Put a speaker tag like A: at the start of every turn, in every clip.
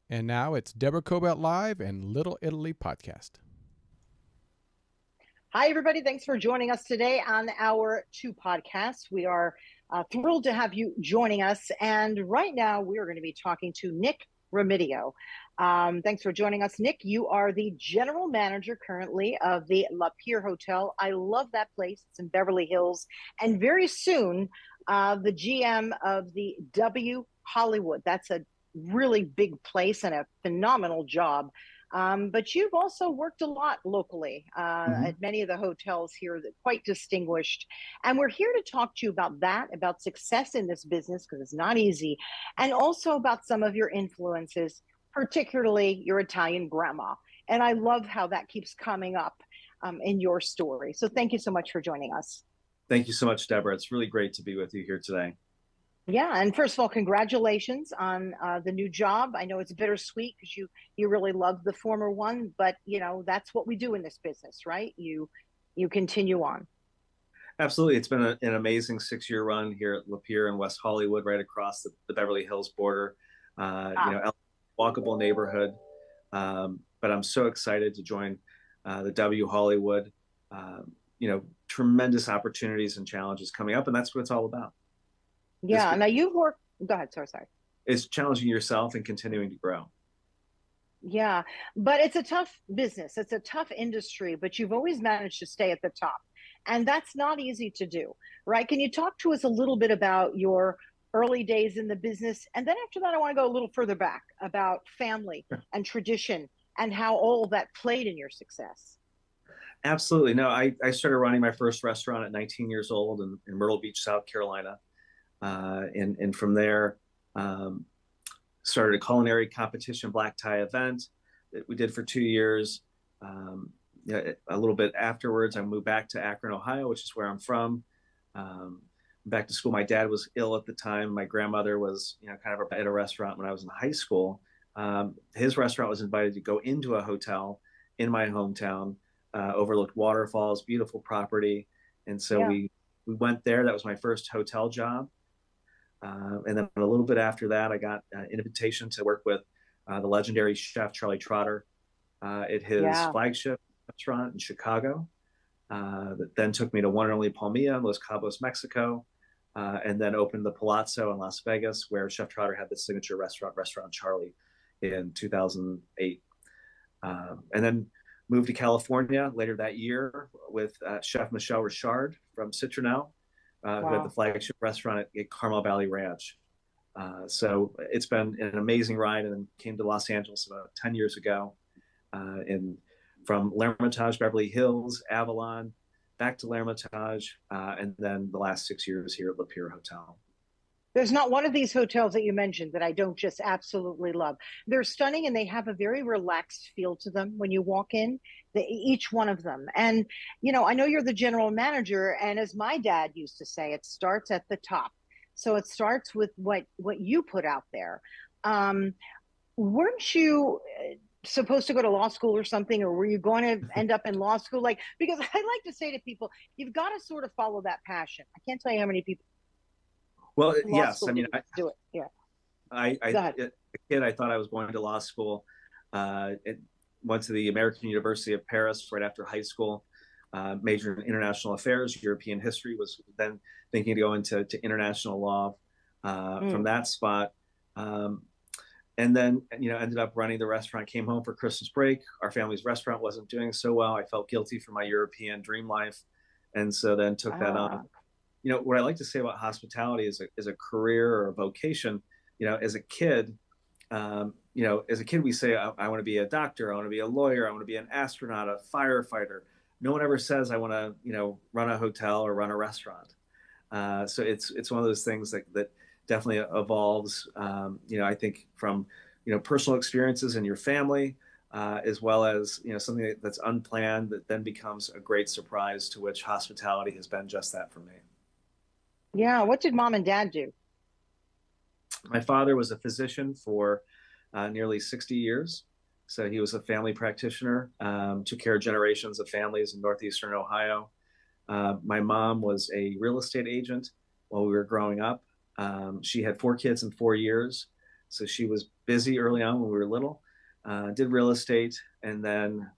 A: And now it's Deborah Kobylt Live and Little Italy Podcast.
B: Hi, everybody. Thanks for joining us today on our two podcasts. We are thrilled to have you joining us. And right now, we are going to be talking to Nick Rimedio. Thanks for joining us, Nick. You are the general manager currently of the La Pierre Hotel. I love that place. It's in Beverly Hills. And very soon, the GM of the W Hollywood. That's a really big place and a phenomenal job. But you've also worked a lot locally at many of the hotels here that quite distinguished. And we're here to talk to you about that, about success in this business, because it's not easy, and also about some of your influences, particularly your Italian grandma. And I love how that keeps coming up in your story. So thank you so much for joining us.
C: Thank you so much, Deborah. It's really great to be with you here today.
B: Yeah, and first of all, congratulations on the new job. I know it's bittersweet because you really love the former one, but you know that's what we do in this business, right? You continue on.
C: Absolutely, it's been an amazing 6-year run here at La Pierre in West Hollywood, right across the Beverly Hills border. Walkable neighborhood. But I'm so excited to join the W Hollywood. Tremendous opportunities and challenges coming up, and that's what it's all about.
B: Yeah. Now you've worked. Go ahead. Sorry.
C: It's challenging yourself and continuing to grow.
B: Yeah, but it's a tough business. It's a tough industry, but you've always managed to stay at the top. And that's not easy to do, right? Can you talk to us a little bit about your early days in the business? And then after that, I want to go a little further back about family and tradition and how all that played in your success.
C: Absolutely. No, I started running my first restaurant at 19 years old in Myrtle Beach, South Carolina. And from there, started a culinary competition black tie event that we did for 2 years. A little bit afterwards, I moved back to Akron, Ohio, which is where I'm from. Back to school. My dad was ill at the time. My grandmother was, kind of at a restaurant when I was in high school. His restaurant was invited to go into a hotel in my hometown, overlooked waterfalls, beautiful property. And so we went there. That was my first hotel job. And then a little bit after that, I got an invitation to work with the legendary chef Charlie Trotter at his flagship restaurant in Chicago. That then took me to one and only Palmilla in Los Cabos, Mexico, and then opened the Palazzo in Las Vegas, where Chef Trotter had the signature Restaurant Charlie, in 2008. And then moved to California later that year with Chef Michel Richard from Citronelle. Who had the flagship restaurant at Carmel Valley Ranch. So it's been an amazing ride, and then came to Los Angeles about 10 years ago. And from L'Ermitage, Beverly Hills, Avalon, back to L'Ermitage, and then the last 6 years here at La Pierre Hotel.
B: There's not one of these hotels that you mentioned that I don't just absolutely love. They're stunning and they have a very relaxed feel to them when you walk in, each one of them. And, I know you're the general manager. And as my dad used to say, it starts at the top. So it starts with what you put out there. Weren't you supposed to go to law school or something, or were you going to end up in law school? Because I like to say to people, you've got to sort of follow that passion. I can't tell you how many people.
C: Well, yes. I mean,
B: do it. Yeah.
C: As a kid, I thought I was going to law school. Went to the American University of Paris right after high school. Majored in international affairs, European history. Was then thinking to go into international law from that spot. And then, ended up running the restaurant. Came home for Christmas break. Our family's restaurant wasn't doing so well. I felt guilty for my European dream life, and so then took that on. What I like to say about hospitality is a career or a vocation. As a kid, we say, I want to be a doctor, I want to be a lawyer, I want to be an astronaut, a firefighter. No one ever says I want to, run a hotel or run a restaurant. So it's one of those things that definitely evolves. I think from, personal experiences in your family, as well as, something that's unplanned that then becomes a great surprise, to which hospitality has been just that for me.
B: Yeah. What did mom and dad do?
C: My father was a physician for nearly 60 years. So he was a family practitioner, took care of generations of families in northeastern Ohio. My mom was a real estate agent while we were growing up. She had 4 kids in 4 years. So she was busy early on when we were little, did real estate, and then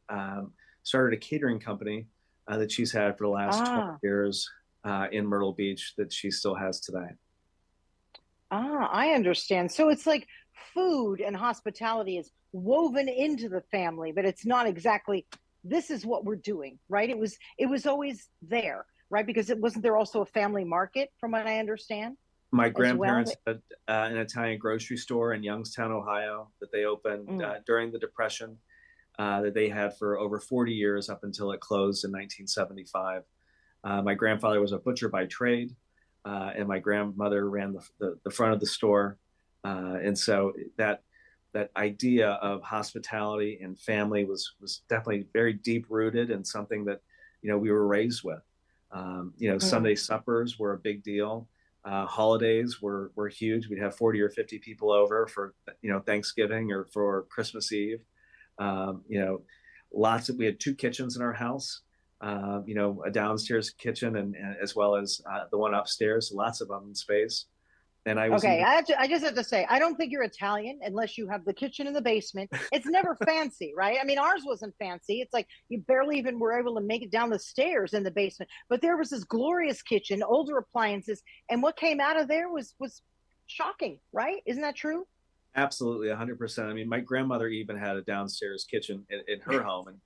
C: started a catering company that she's had for the last 20 years in Myrtle Beach that she still has today.
B: I understand. So it's like food and hospitality is woven into the family, but it's not exactly this is what we're doing, right? It was always there, right? Because it wasn't there also a family market, from what I understand,
C: My
B: as well.
C: grandparents had an Italian grocery store in Youngstown, Ohio, that they opened during the Depression, that they had for over 40 years up until it closed in 1975. My grandfather was a butcher by trade, and my grandmother ran the front of the store. And so that idea of hospitality and family was definitely very deep rooted and something that, we were raised with. Sunday suppers were a big deal. Holidays were huge. We'd have 40 or 50 people over for, Thanksgiving or for Christmas Eve. We had two kitchens in our house, a downstairs kitchen and as well as the one upstairs, lots of oven space. And I
B: just have to say, I don't think you're Italian unless you have the kitchen in the basement. It's never fancy, right? I mean, ours wasn't fancy. It's like you barely even were able to make it down the stairs in the basement. But there was this glorious kitchen, older appliances, and what came out of there was shocking, right? Isn't that true?
C: Absolutely, 100%. I mean, my grandmother even had a downstairs kitchen in her home,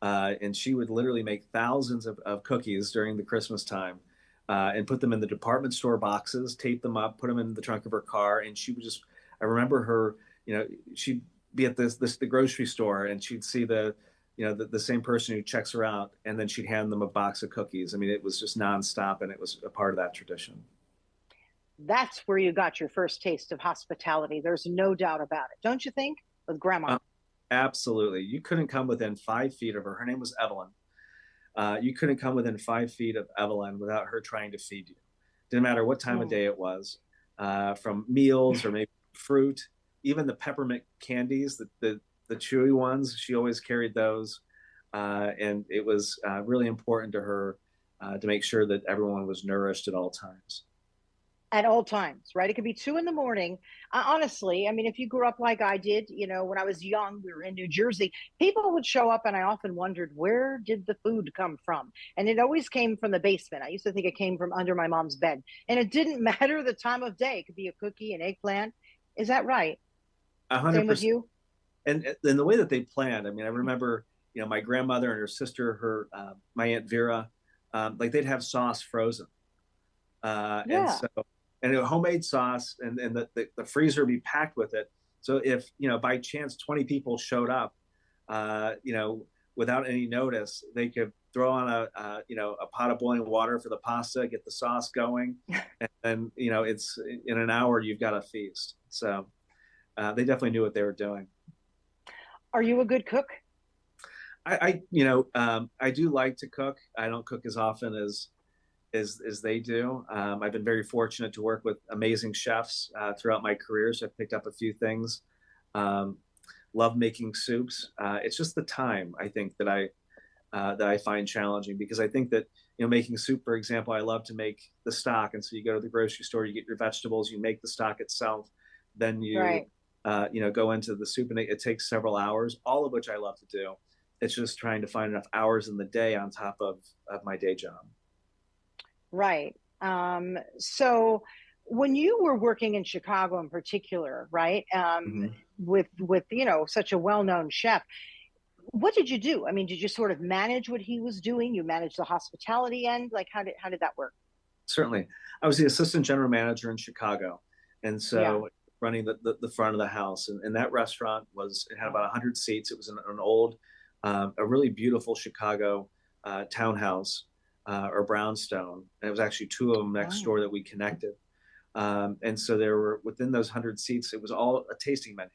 C: and she would literally make thousands of cookies during the Christmas time. And put them in the department store boxes, tape them up, put them in the trunk of her car. And she would I remember her, she'd be at the grocery store and she'd see the same person who checks her out, and then she'd hand them a box of cookies. I mean, it was just nonstop, and it was a part of that tradition.
B: That's where you got your first taste of hospitality. There's no doubt about it. Don't you think? With grandma.
C: Absolutely. You couldn't come within 5 feet of her. Her name was Evelyn. You couldn't come within 5 feet of Evelyn without her trying to feed you. Didn't matter what time of day it was, from meals or maybe fruit, even the peppermint candies, the chewy ones. She always carried those, and it was really important to her to make sure that everyone was nourished at all times.
B: At all times, right? It could be 2 a.m. Honestly, I mean, if you grew up like I did, when I was young, we were in New Jersey, people would show up and I often wondered, where did the food come from? And it always came from the basement. I used to think it came from under my mom's bed. And it didn't matter the time of day. It could be a cookie, an eggplant. Is that right?
C: 100%.
B: Same with you?
C: And the way that they planned, I mean, I remember, my grandmother and her sister, my Aunt Vera, like they'd have sauce frozen. And a homemade sauce, and the freezer would be packed with it. So if, by chance 20 people showed up, without any notice, they could throw on a pot of boiling water for the pasta, get the sauce going. And then, it's in an hour, you've got a feast. So they definitely knew what they were doing.
B: Are you a good cook?
C: I do like to cook. I don't cook as often as they do. I've been very fortunate to work with amazing chefs throughout my career, so I've picked up a few things. Love making soups. It's just the time, I think, that I find challenging, because I think that, making soup, for example, I love to make the stock, and so you go to the grocery store, you get your vegetables, you make the stock itself, then you go into the soup, and it takes several hours, all of which I love to do. It's just trying to find enough hours in the day on top of my day job.
B: Right. So when you were working in Chicago in particular, right, with such a well-known chef, what did you do? I mean, did you sort of manage what he was doing? You managed the hospitality end? Like, how did that work?
C: Certainly. I was the assistant general manager in Chicago. And so running the front of the house. And that restaurant it had about 100 seats. It was an old, a really beautiful Chicago townhouse. Or brownstone, and it was actually two of them next door that we connected. And so there were, within those 100 seats, it was all a tasting menu.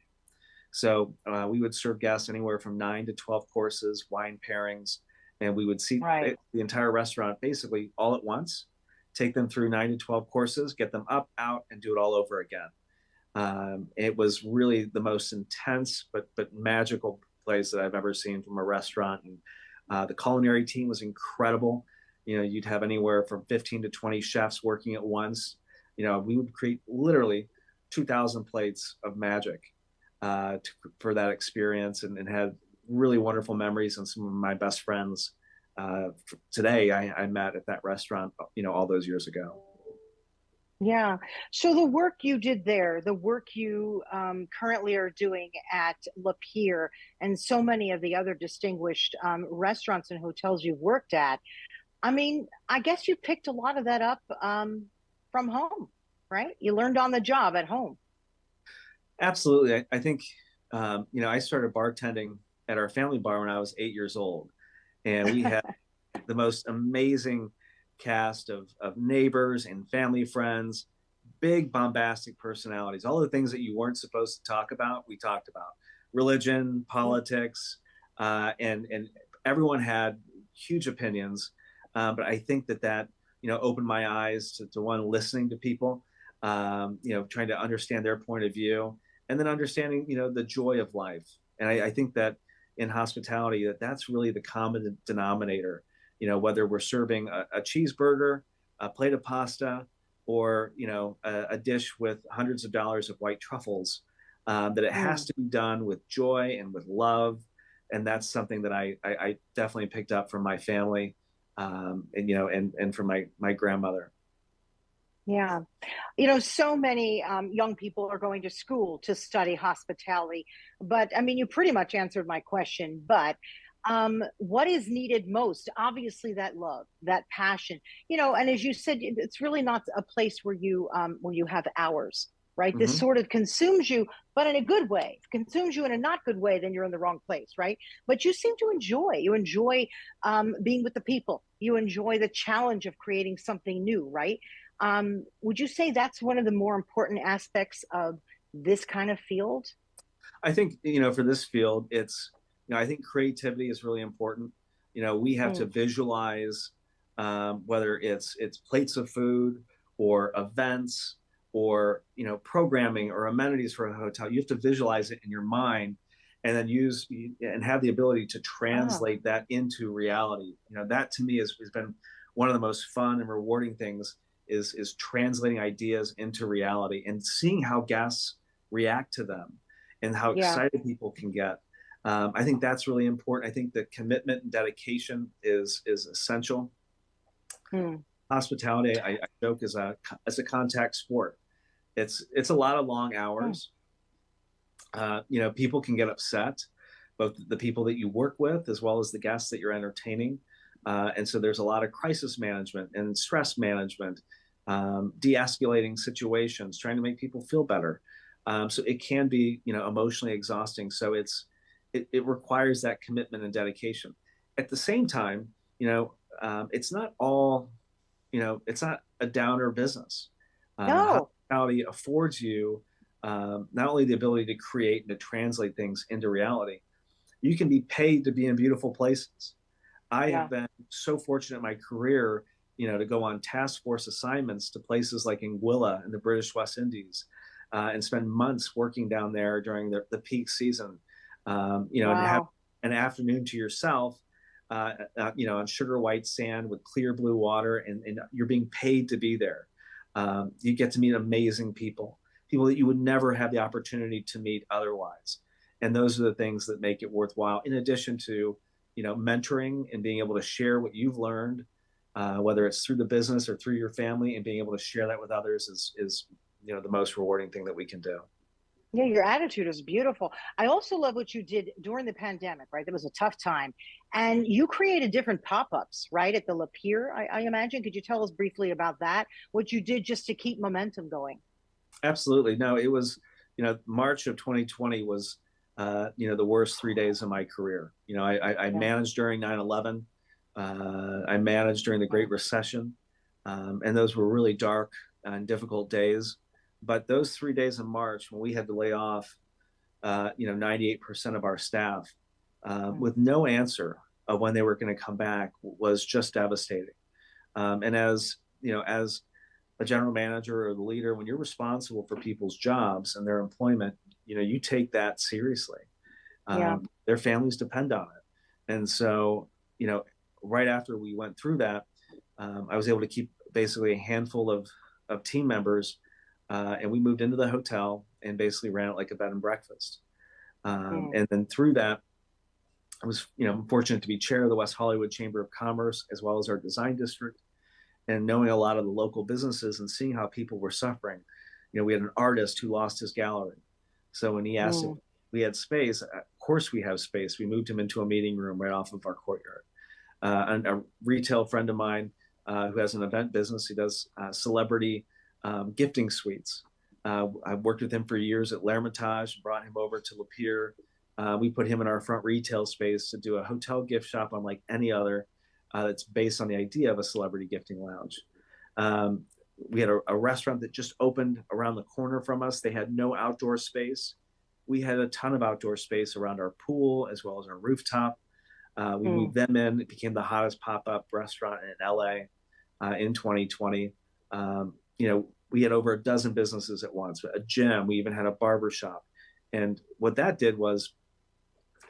C: So we would serve guests anywhere from 9 to 12 courses, wine pairings, and we would seat the entire restaurant basically all at once, take them through 9 to 12 courses, get them up, out, and do it all over again. It was really the most intense but magical place that I've ever seen from a restaurant. And the culinary team was incredible. You'd have anywhere from 15 to 20 chefs working at once. We would create literally 2,000 plates of magic for that experience, and had really wonderful memories. And some of my best friends today I met at that restaurant, all those years ago.
B: Yeah. So the work you did there, the work you currently are doing at Le Pier, and so many of the other distinguished restaurants and hotels you've worked at, I mean, I guess you picked a lot of that up from home, right? You learned on the job at home.
C: Absolutely. I think, I started bartending at our family bar when I was 8 years old. And we had the most amazing cast of neighbors and family friends, big bombastic personalities, all the things that you weren't supposed to talk about, we talked about. Religion, politics, and everyone had huge opinions. But I think that opened my eyes to one, listening to people, trying to understand their point of view, and then understanding, the joy of life. And I think that in hospitality, that's really the common denominator, whether we're serving a cheeseburger, a plate of pasta, or, a dish with hundreds of dollars of white truffles, that it has to be done with joy and with love. And that's something that I definitely picked up from my family, and from my grandmother.
B: Yeah. So many young people are going to school to study hospitality. But I mean, you pretty much answered my question. But what is needed most? Obviously, that love, that passion, and as you said, it's really not a place where you have hours, right? This
C: Mm-hmm.
B: sort of consumes you, but in a good way. If it consumes you in a not good way, then you're in the wrong place, right? But you seem to enjoy being with the people. You enjoy the challenge of creating something new, right? Would you say that's one of the more important aspects of this kind of field?
C: I think, for this field, I think creativity is really important. We have to
B: Mm.
C: visualize, whether it's plates of food or events or, programming or amenities for a hotel. You have to visualize it in your mind and then use and have the ability to
B: Ah,
C: translate that into reality. That to me has been one of the most fun and rewarding things, is translating ideas into reality and seeing how guests react to them and how
B: yeah.
C: excited people can get. I think that's really important. I think that commitment and dedication is essential.
B: Mm.
C: Hospitality, I joke, is a contact sport. It's a lot of long
B: Mm.
C: hours. People can get upset, both the people that you work with as well as the guests that you're entertaining. And so there's a lot of crisis management and stress management, de-escalating situations, trying to make people feel better. So it can be, emotionally exhausting. So it requires that commitment and dedication. At the same time, it's not all, it's not a downer business.
B: No.
C: Hospitality affords you, not only the ability to create and to translate things into reality, you can be paid to be in beautiful places. I have
B: Yeah.
C: been so fortunate in my career, to go on task force assignments to places like Anguilla in the British West Indies, and spend months working down there during the peak season, and have
B: Wow.
C: an afternoon to yourself, on sugar white sand with clear blue water, and you're being paid to be there. You get to meet amazing people that you would never have the opportunity to meet otherwise. And those are the things that make it worthwhile, in addition to, mentoring and being able to share what you've learned, whether it's through the business or through your family, and being able to share that with others is the most rewarding thing that we can do.
B: Yeah, your attitude is beautiful. I also love what you did during the pandemic, right? That was a tough time. And you created different pop-ups, right, at the La Pier, I imagine. Could you tell us briefly about that? What you did just to keep momentum going?
C: Absolutely. No, it was, March of 2020 was, the worst 3 days of my career. I
B: Yeah.
C: managed during 9/11. I managed during the Great
B: Wow.
C: Recession. And those were really dark and difficult days. But those 3 days in March, when we had to lay off, 98% of our staff,
B: Mm.
C: with no answer of when they were going to come back, was just devastating. And as a general manager or the leader, when you're responsible for people's jobs and their employment, you take that seriously.
B: Yeah.
C: Their families depend on it. And so, right after we went through that, I was able to keep basically a handful of team members, and we moved into the hotel and basically ran it like a bed and breakfast. And then through that, I was, fortunate to be chair of the West Hollywood Chamber of Commerce, as well as our design district, and knowing a lot of the local businesses and seeing how people were suffering. We had an artist who lost his gallery. So when he asked if we had space, of course we have space. We moved him into a meeting room right off of our courtyard. And a retail friend of mine who has an event business, he does celebrity gifting suites. I've worked with him for years at L'Hermitage, brought him over to Lapeer. We put him in our front retail space to do a hotel gift shop unlike any other that's based on the idea of a celebrity gifting lounge. We had a restaurant that just opened around the corner from us. They had no outdoor space. We had a ton of outdoor space around our pool as well as our rooftop. We moved them in. It became the hottest pop-up restaurant in LA in 2020. We had over a dozen businesses at once, a gym. We even had a barber shop. And what that did was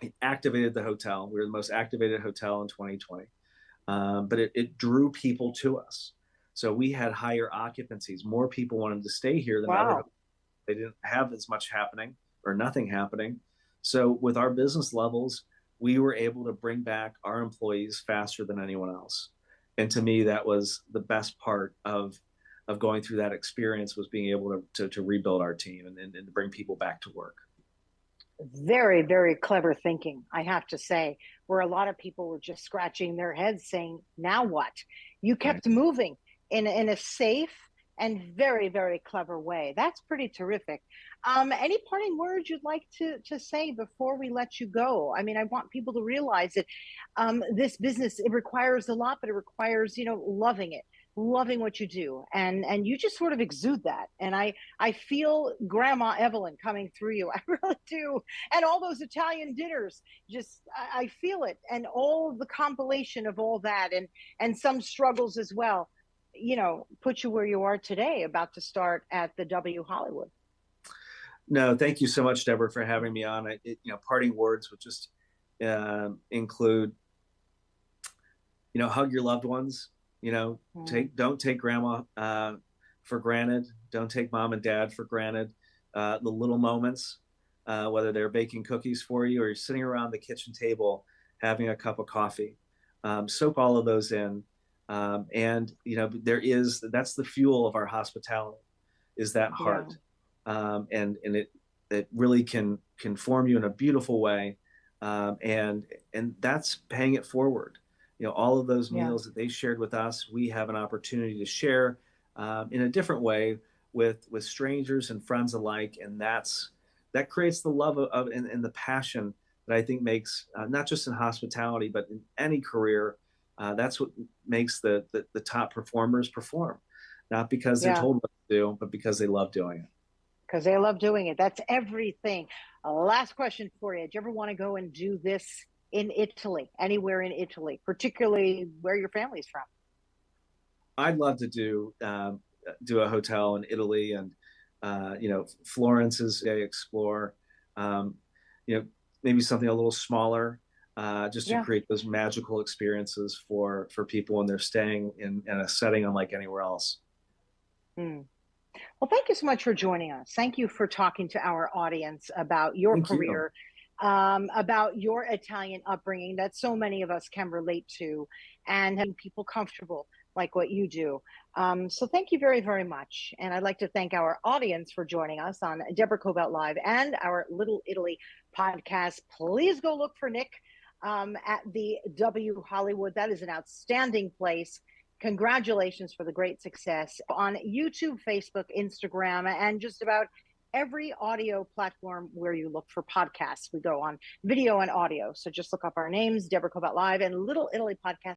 C: it activated the hotel. We were the most activated hotel in 2020. But it drew people to us. So we had higher occupancies. More people wanted to stay here than other hotels. They didn't have as much happening or nothing happening. So with our business levels, we were able to bring back our employees faster than anyone else. And to me, that was the best part of going through that experience, was being able to rebuild our team and to bring people back to work.
B: Very, very clever thinking, I have to say, where a lot of people were just scratching their heads saying, now what? You kept moving in a safe and very, very clever way. That's pretty terrific. Any parting words you'd like to say before we let you go? I mean, I want people to realize that this business, it requires a lot, but it requires, loving it, loving what you do. And you just sort of exude that. And I feel Grandma Evelyn coming through you. I really do. And all those Italian dinners, I feel it. And all the compilation of all that and some struggles as well, put you where you are today, about to start at the W Hollywood.
C: No, thank you so much, Deborah, for having me on. Parting words would just include, hug your loved ones. Don't take grandma for granted. Don't take mom and dad for granted. The little moments, whether they're baking cookies for you or you're sitting around the kitchen table having a cup of coffee, soak all of those in. And that's the fuel of our hospitality, is that heart. And it really can form you in a beautiful way. And that's paying it forward. All of those meals that they shared with us, we have an opportunity to share in a different way with strangers and friends alike. And that creates the love of and the passion that I think makes, not just in hospitality, but in any career, that's what makes the top performers perform. Not because they're told what to do, but because they love doing it.
B: Because they love doing it. That's everything. Last question for you. Do you ever want to go and do this in Italy, anywhere in Italy, particularly where your family's from?
C: I'd love to do a hotel in Italy, and Florence is I explore. Maybe something a little smaller, just to create those magical experiences for people when they're staying in a setting unlike anywhere else.
B: Well, thank you so much for joining us. Thank you for talking to our audience about your career, about your Italian upbringing that so many of us can relate to, and having people comfortable like what you do. So thank you very, very much. And I'd like to thank our audience for joining us on Deborah Kobylt Live and our Little Italy podcast. Please go look for Nick at the W Hollywood. That is an outstanding place. Congratulations for the great success on YouTube, Facebook, Instagram, and just about every audio platform where you look for podcasts. We go on video and audio. So just look up our names, Deborah Kobylt Live and Little Italy Podcast.